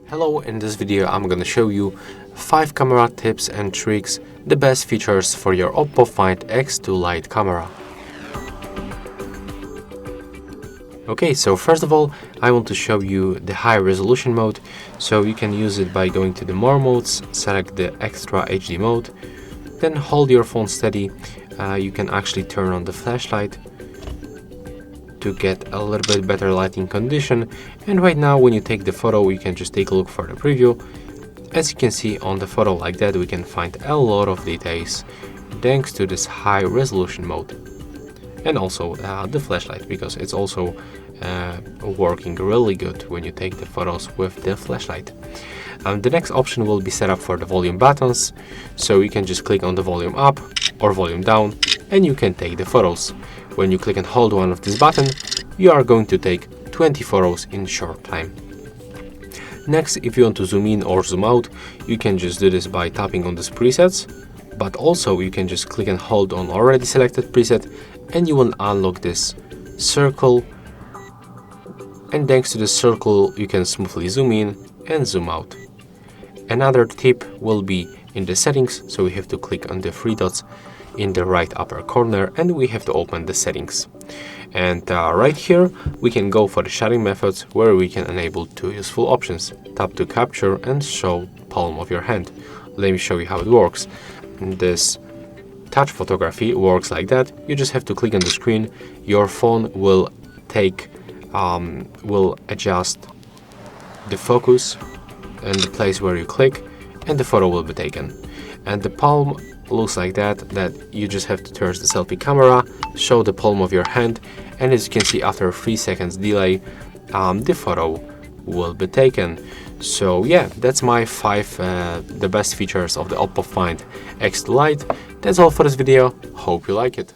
Hello, in this video I'm gonna show you 5 camera tips and tricks, the best features for your OPPO Find X2 Lite camera. Okay, so first of all, I want to show you the high resolution mode. So you can use it by going to the more modes, select the extra HD mode, then hold your phone steady. You can actually turn on the flashlight to get a little bit better lighting condition, and right now when you take the photo you can just take a look for the preview. As you can see on the photo like that, we can find a lot of details thanks to this high resolution mode, and also the flashlight, because it's also working really good when you take the photos with the flashlight. The next option will be set up for the volume buttons, so you can just click on the volume up or volume down and you can take the photos. When you click and hold one of this button, you are going to take 20 photos in a short time. Next, if you want to zoom in or zoom out, you can just do this by tapping on these presets, but also you can just click and hold on already selected preset and you will unlock this circle, and thanks to the circle you can smoothly zoom in and zoom out. Another tip will be in the settings, so we have to click on the 3 dots in the right upper corner and we have to open the settings. And right here we can go for the shading methods, where we can enable 2 useful options: tap to capture and show palm of your hand. Let me show you how it works. This touch photography works like that. You just have to click on the screen, your phone will adjust the focus and the place where you click, and the photo will be taken. And the palm looks like that you just have to turn the selfie camera, show the palm of your hand, and as you can see, after 3 seconds delay, the photo will be taken. So yeah, that's my 5 the best features of the OPPO Find X2 Lite. That's all for this video. Hope you like it.